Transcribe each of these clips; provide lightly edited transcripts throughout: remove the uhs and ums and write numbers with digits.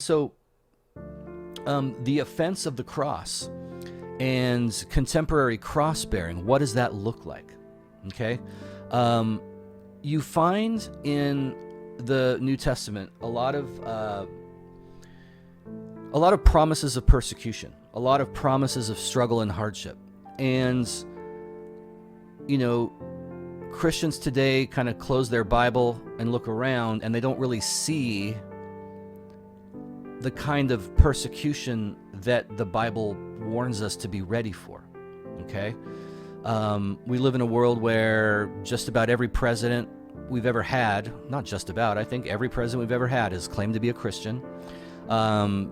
So the offense of the cross and contemporary cross-bearing, what does that look like? Okay? You find in the New Testament a lot of promises of persecution, a lot of promises of struggle and hardship. And, you know, Christians today kind of close their Bible and look around, and they don't really see the kind of persecution that the Bible warns us to be ready for, okay? We live in a world where just about every president we've ever had, not just about, I think every president we've ever had has claimed to be a Christian.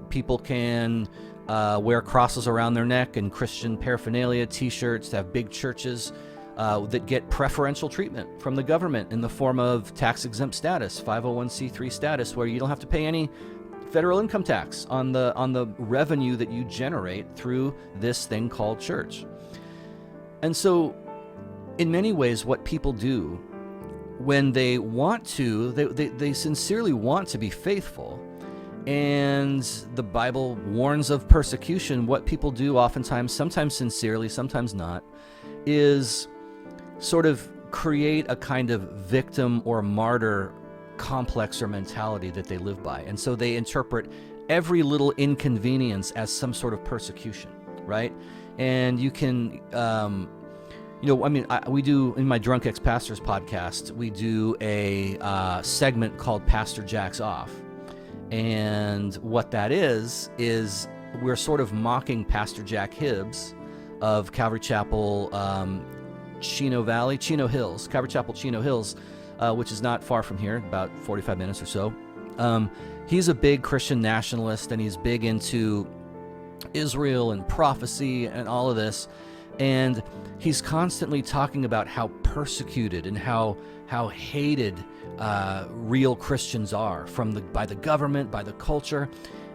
People can wear crosses around their neck and Christian paraphernalia, t-shirts, have big churches that get preferential treatment from the government in the form of tax-exempt status, 501c3 status, where you don't have to pay any federal income tax on the revenue that you generate through this thing called church. And so, in many ways, what people do when they want to, they sincerely want to be faithful, and the Bible warns of persecution, what people do oftentimes, sometimes sincerely, sometimes not, is sort of create a kind of victim or martyr complex or mentality that they live by. And so they interpret every little inconvenience as some sort of persecution, right? And you can, we do, in my Drunk Ex-Pastors podcast, we do a segment called Pastor Jacks Off. And what that is we're sort of mocking Pastor Jack Hibbs of Calvary Chapel, Chino Hills, Calvary Chapel, Chino Hills, which is not far from here, about 45 minutes or so. He's a big Christian nationalist, and he's big into Israel and prophecy and all of this. And he's constantly talking about how persecuted and how hated real Christians are by the government, by the culture.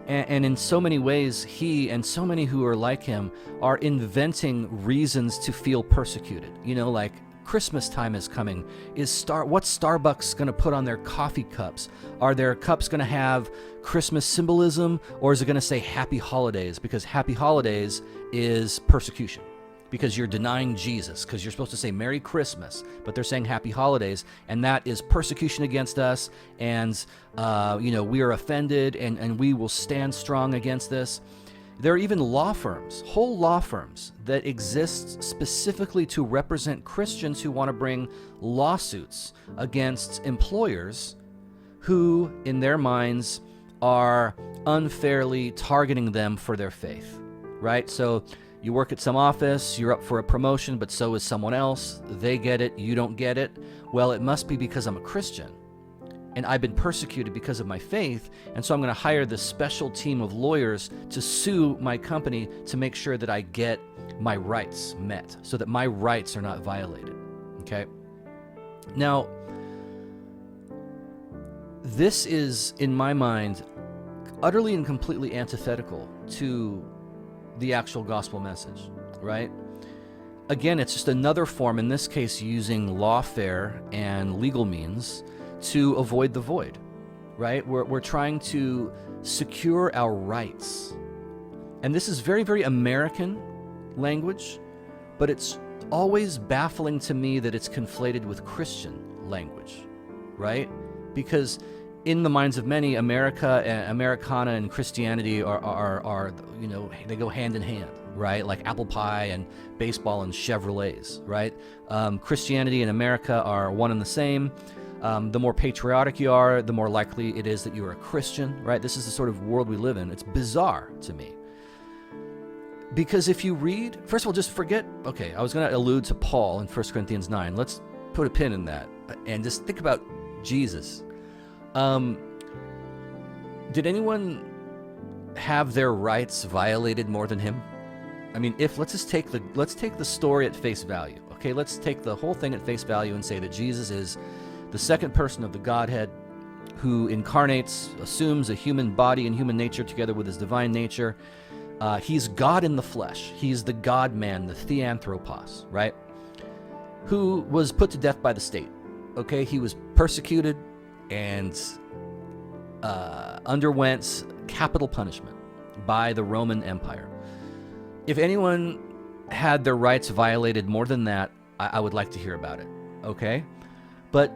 And in so many ways, he and so many who are like him are inventing reasons to feel persecuted. You know, like Christmas time is coming. What's Starbucks going to put on their coffee cups? Are their cups going to have Christmas symbolism, or is it going to say Happy Holidays? Because Happy Holidays is persecution, because you're denying Jesus, because you're supposed to say Merry Christmas, but they're saying Happy Holidays, and that is persecution against us, and we are offended, and we will stand strong against this. There are even law firms, whole law firms, that exist specifically to represent Christians who want to bring lawsuits against employers who, in their minds, are unfairly targeting them for their faith, right? So you work at some office, you're up for a promotion, but so is someone else. They get it, you don't get it. Well, it must be because I'm a Christian, and I've been persecuted because of my faith, and so I'm going to hire this special team of lawyers to sue my company to make sure that I get my rights met, so that my rights are not violated, okay? Now, this is, in my mind, utterly and completely antithetical to the actual gospel message, right? Again, it's just another form, in this case using lawfare and legal means to avoid the void, right? We're trying to secure our rights. And this is very, very American language, but it's always baffling to me that it's conflated with Christian language, right? Because in the minds of many, Americana and Christianity are they go hand in hand, right? Like apple pie and baseball and Chevrolets, right? Christianity and America are one and the same. The more patriotic you are, the more likely it is that you are a Christian, right? This is the sort of world we live in. It's bizarre to me. Because if you read, first of all, just forget, okay, I was going to allude to Paul in 1 Corinthians 9. Let's put a pin in that and just think about Jesus. Did anyone have their rights violated more than him? I mean, let's take the story at face value. Okay, let's take the whole thing at face value and say that Jesus is the second person of the Godhead who assumes a human body and human nature together with his divine nature. He's God in the flesh. He's the God-man, the theanthropos, right? Who was put to death by the state. Okay, he was persecuted and underwent capital punishment by the Roman Empire. If anyone had their rights violated more than that, I would like to hear about it, okay? But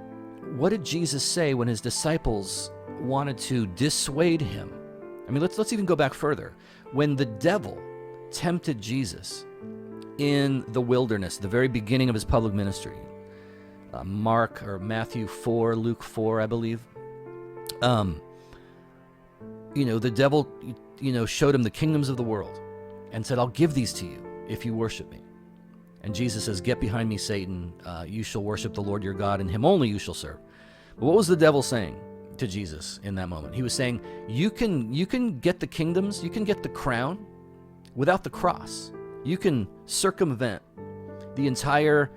what did Jesus say when his disciples wanted to dissuade him? I mean, let's even go back further. When the devil tempted Jesus in the wilderness, the very beginning of his public ministry, Mark or Matthew 4, Luke 4, I believe, the devil, showed him the kingdoms of the world and said, I'll give these to you if you worship me. And Jesus says, get behind me, Satan. You shall worship the Lord your God, and him only you shall serve. But what was the devil saying to Jesus in that moment? He was saying, you can get the kingdoms, you can get the crown without the cross. You can circumvent the entire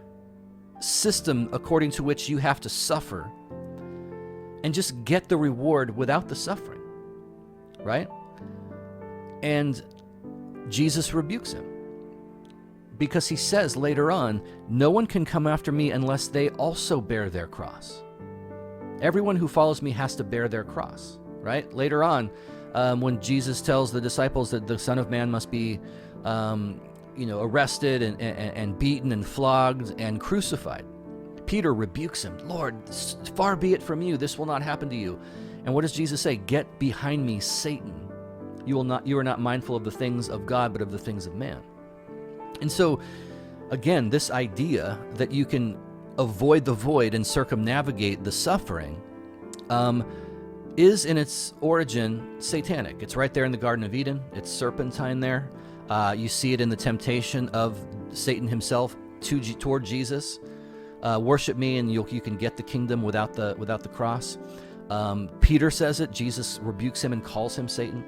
system according to which you have to suffer and just get the reward without the suffering, right? And Jesus rebukes him because he says later on, no one can come after me unless they also bear their cross. Everyone who follows me has to bear their cross, right? Later on, when Jesus tells the disciples that the Son of Man must be, arrested and beaten and flogged and crucified, Peter rebukes him. Lord, far be it from you. This will not happen to you. And what does Jesus say? Get behind me, Satan. You are not mindful of the things of God, but of the things of man. And so, again, this idea that you can avoid the void and circumnavigate the suffering is in its origin satanic. It's right there in the Garden of Eden. It's serpentine there. You see it in the temptation of Satan himself toward Jesus. Worship me and you can get the kingdom without the cross. Peter says it. Jesus rebukes him and calls him Satan.